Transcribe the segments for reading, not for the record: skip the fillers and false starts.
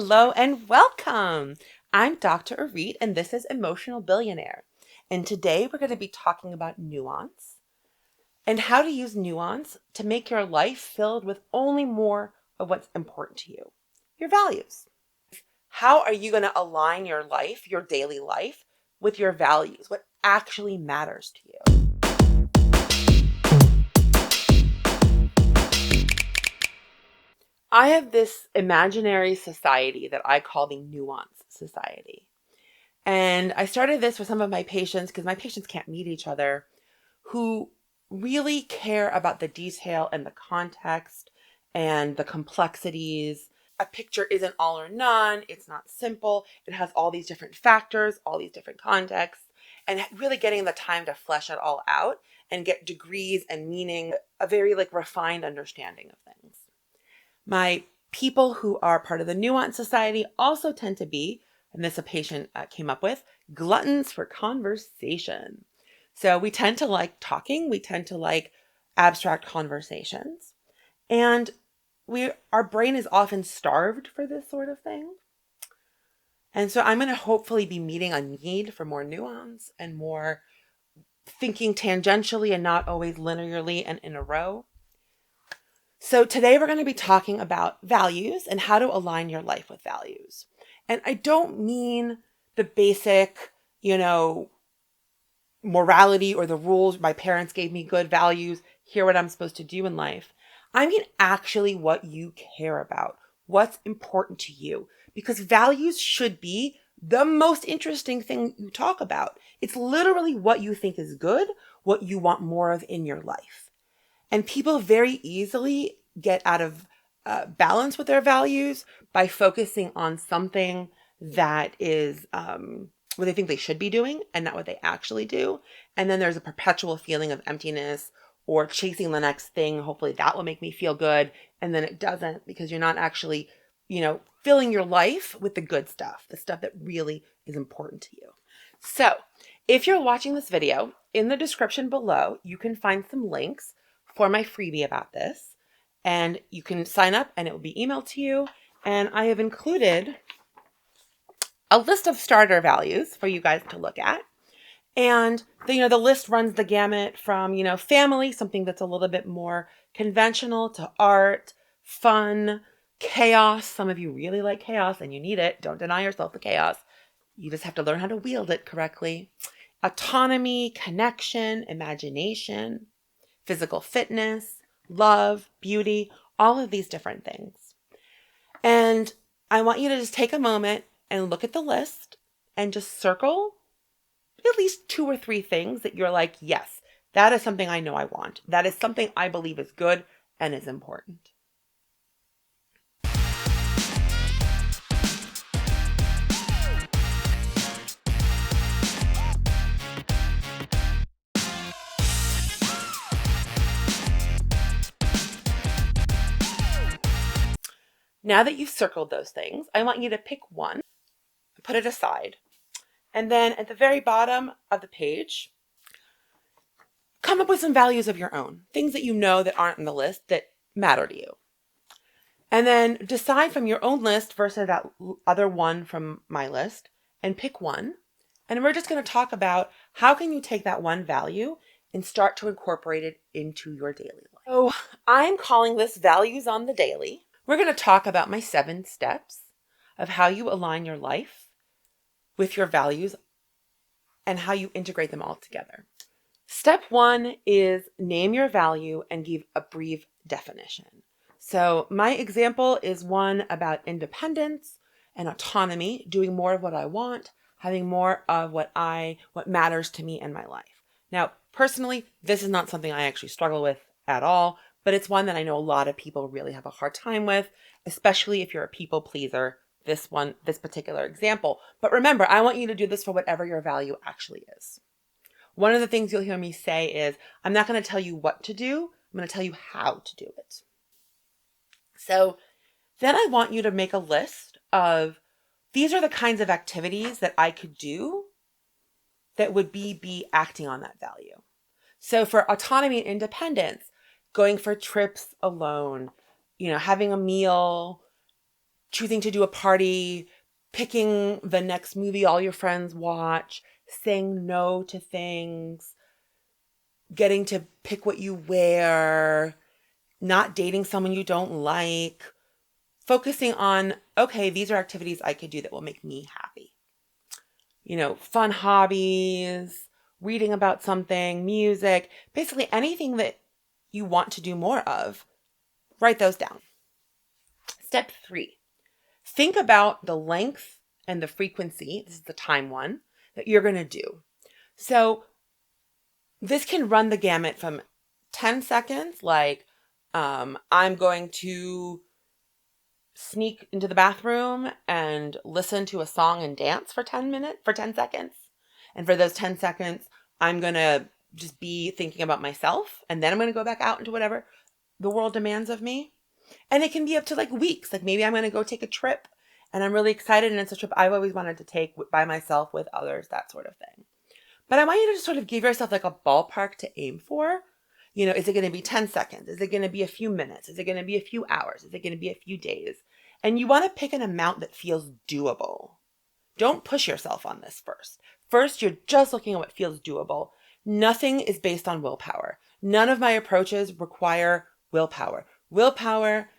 Hello and welcome. I'm Dr. Arit and this is Emotional Billionaire. And today we're going to be talking about nuance and how to use nuance to make your life filled with only more of what's important to you, your values. How are you going to align your life, your daily life, with your values, what actually matters to you? I have this imaginary society that I call the Nuance Society. And I started this for some of my patients because my patients can't meet each other, who really care about the detail and the context and the complexities. A picture isn't all or none. It's not simple. It has all these different factors, all these different contexts, and really getting the time to flesh it all out and get degrees and meaning, a very refined understanding of things. My people who are part of the Nuance Society also tend to be, and this a patient came up with, gluttons for conversation. So we tend to like talking. We tend to like abstract conversations. And our brain is often starved for this sort of thing. And so I'm going to hopefully be meeting a need for more nuance and more thinking tangentially and not always linearly and in a row. So today we're going to be talking about values and how to align your life with values. And I don't mean the basic, morality or the rules. My parents gave me good values. Here what I'm supposed to do in life. I mean actually what you care about, what's important to you, because values should be the most interesting thing you talk about. It's literally what you think is good, what you want more of in your life. And people very easily get out of balance with their values by focusing on something that is what they think they should be doing and not what they actually do. And then there's a perpetual feeling of emptiness or chasing the next thing. Hopefully that will make me feel good. And then it doesn't, because you're not actually, filling your life with the good stuff, the stuff that really is important to you. So if you're watching this video, in the description below, you can find some links for my freebie about this, and you can sign up and it will be emailed to you. And I have included a list of starter values for you guys to look at. And the list runs the gamut from, family, something that's a little bit more conventional, to art, fun, chaos. Some of you really like chaos and you need it. Don't deny yourself the chaos. You just have to learn how to wield it correctly. Autonomy, connection, imagination, physical fitness, love, beauty, all of these different things. And I want you to just take a moment and look at the list and just circle at least 2 or 3 things that you're like, yes, that is something I know I want. That is something I believe is good and is important. Now that you've circled those things, I want you to pick one, put it aside, and then at the very bottom of the page, come up with some values of your own, things that you know that aren't on the list that matter to you. And then decide from your own list versus that other one from my list, and pick one. And we're just going to talk about how can you take that one value and start to incorporate it into your daily life. So I'm calling this Values on the Daily. We're going to talk about my 7 steps of how you align your life with your values and how you integrate them all together. Step 1 is name your value and give a brief definition. So my example is one about independence and autonomy, doing more of what I want, having more of what matters to me in my life. Now, personally, this is not something I actually struggle with at all, but it's one that I know a lot of people really have a hard time with, especially if you're a people pleaser, this particular example. But remember, I want you to do this for whatever your value actually is. One of the things you'll hear me say is, I'm not going to tell you what to do. I'm going to tell you how to do it. So then I want you to make a list of, these are the kinds of activities that I could do that would be acting on that value. So for autonomy and independence, going for trips alone, having a meal, choosing to do a party, picking the next movie all your friends watch, saying no to things, getting to pick what you wear, not dating someone you don't like, focusing on, okay, these are activities I could do that will make me happy. Fun hobbies, reading about something, music, basically anything that you want to do more of, write those down. Step 3, think about the length and the frequency. This is the time one that you're going to do. So this can run the gamut from 10 seconds, like I'm going to sneak into the bathroom and listen to a song and dance for 10 seconds. And for those 10 seconds, I'm going to just be thinking about myself. And then I'm going to go back out into whatever the world demands of me. And it can be up to like weeks. Like maybe I'm going to go take a trip and I'm really excited. And it's a trip I've always wanted to take by myself, with others, that sort of thing. But I want you to just sort of give yourself like a ballpark to aim for. Is it going to be 10 seconds? Is it going to be a few minutes? Is it going to be a few hours? Is it going to be a few days? And you want to pick an amount that feels doable. Don't push yourself on this first. First, you're just looking at what feels doable. Nothing is based on willpower. None of my approaches require willpower. Willpower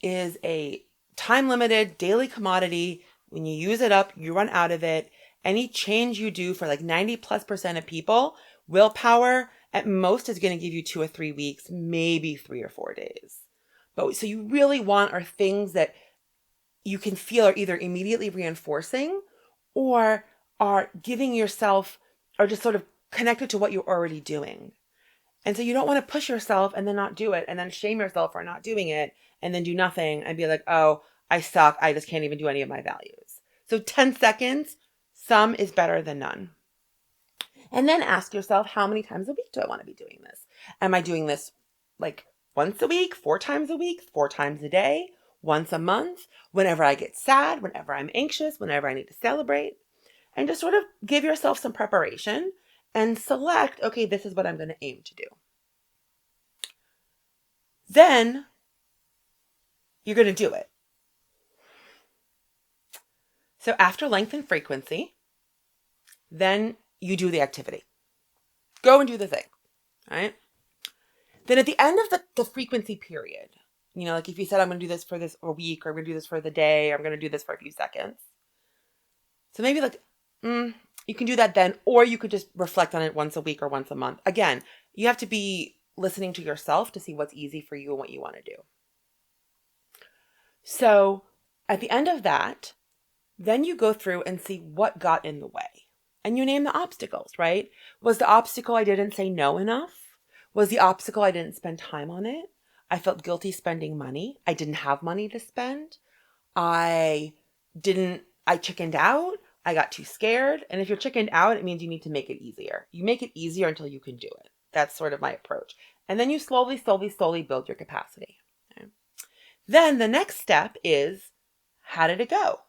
is a time-limited daily commodity. When you use it up, you run out of it. Any change you do for like 90+% of people, willpower at most is going to give you 2 or 3 weeks, maybe 3 or 4 days. But so you really want are things that you can feel are either immediately reinforcing or are giving yourself, or just sort of connected to what you're already doing. And so you don't want to push yourself and then not do it and then shame yourself for not doing it and then do nothing and be like, oh, I suck. I just can't even do any of my values. So 10 seconds, some is better than none. And then ask yourself, how many times a week do I want to be doing this? Am I doing this like once a week, 4 times a week, 4 times a day, once a month, whenever I get sad, whenever I'm anxious, whenever I need to celebrate? And just sort of give yourself some preparation and select, okay, this is what I'm going to aim to do. Then you're going to do it. So after length and frequency, then you do the activity. Go and do the thing, right? Then at the end of the frequency period, like if you said, I'm going to do this for this a week, or I'm going to do this for the day, or I'm going to do this for a few seconds. So maybe like, you can do that then, or you could just reflect on it once a week or once a month. Again, you have to be listening to yourself to see what's easy for you and what you want to do. So at the end of that, then you go through and see what got in the way. And you name the obstacles, right? Was the obstacle I didn't say no enough? Was the obstacle I didn't spend time on it? I felt guilty spending money. I didn't have money to spend. I chickened out. I got too scared. And if you're chickened out, it means you need to make it easier. You make it easier until you can do it. That's sort of my approach. And then you slowly build your capacity. Okay? Then the next step is, how did it go?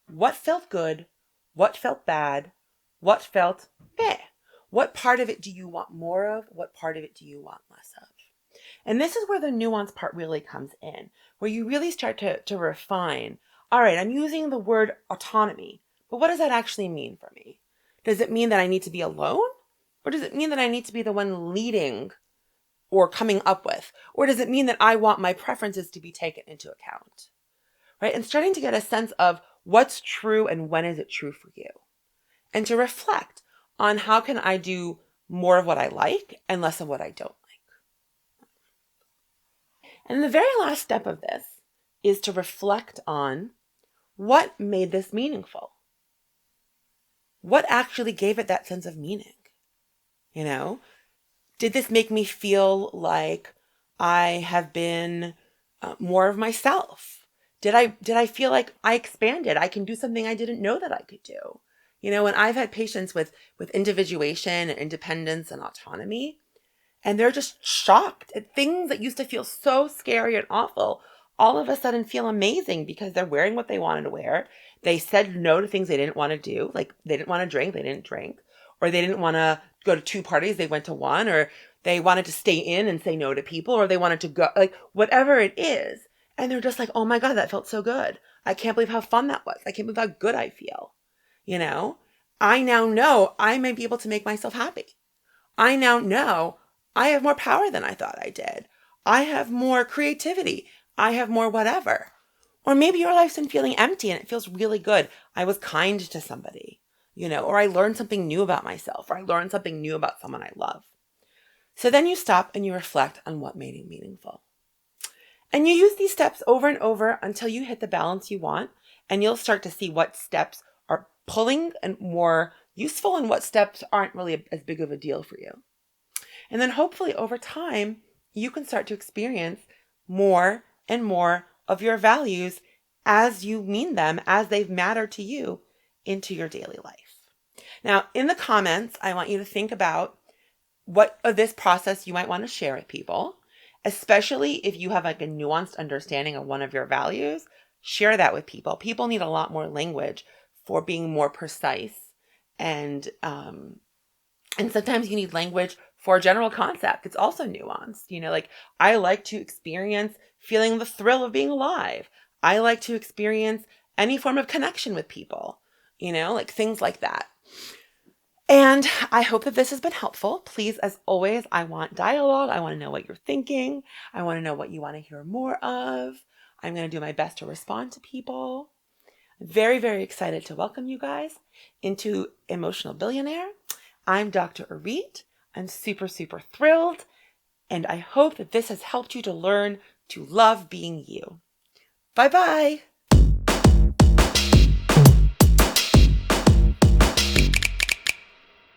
What felt good? What felt bad? What felt meh? What part of it do you want more of? What part of it do you want less of? And this is where the nuance part really comes in, where you really start to refine. All right, I'm using the word autonomy, but what does that actually mean for me? Does it mean that I need to be alone? Or does it mean that I need to be the one leading or coming up with? Or does it mean that I want my preferences to be taken into account? Right? And starting to get a sense of what's true and when is it true for you? And to reflect on how can I do more of what I like and less of what I don't like. And the very last step of this is to reflect on what made this meaningful. What actually gave it that sense of meaning? Did this make me feel like I have been more of myself? Did I feel like I expanded? I can do something I didn't know that I could do. And I've had patients with individuation and independence and autonomy, and they're just shocked at things that used to feel so scary and awful, all of a sudden feel amazing because they're wearing what they wanted to wear. They said no to things they didn't want to do. Like they didn't want to drink, they didn't drink, or they didn't want to go to 2 parties, they went to 1, or they wanted to stay in and say no to people, or they wanted to go, like whatever it is. And they're just like, oh my God, that felt so good. I can't believe how fun that was. I can't believe how good I feel. You know, I now know I may be able to make myself happy. I now know I have more power than I thought I did. I have more creativity. I have more whatever. Or maybe your life's been feeling empty and it feels really good. I was kind to somebody, or I learned something new about myself, or I learned something new about someone I love. So then you stop and you reflect on what made it meaningful. And you use these steps over and over until you hit the balance you want, and you'll start to see what steps are pulling and more useful and what steps aren't really as big of a deal for you. And then hopefully over time, you can start to experience more and more of your values as you mean them, as they've mattered to you into your daily life. Now, in the comments, I want you to think about what of this process you might want to share with people, especially if you have like a nuanced understanding of one of your values. Share that with people. People need a lot more language for being more precise, and sometimes you need language for a general concept. It's also nuanced. Like I like to experience feeling the thrill of being alive. I like to experience any form of connection with people, like things like that. And I hope that this has been helpful. Please, as always, I want dialogue. I want to know what you're thinking. I want to know what you want to hear more of. I'm going to do my best to respond to people. Very, very excited to welcome you guys into Emotional Billionaire. I'm Dr. Arit. I'm super, super thrilled. And I hope that this has helped you to learn to love being you. Bye-bye.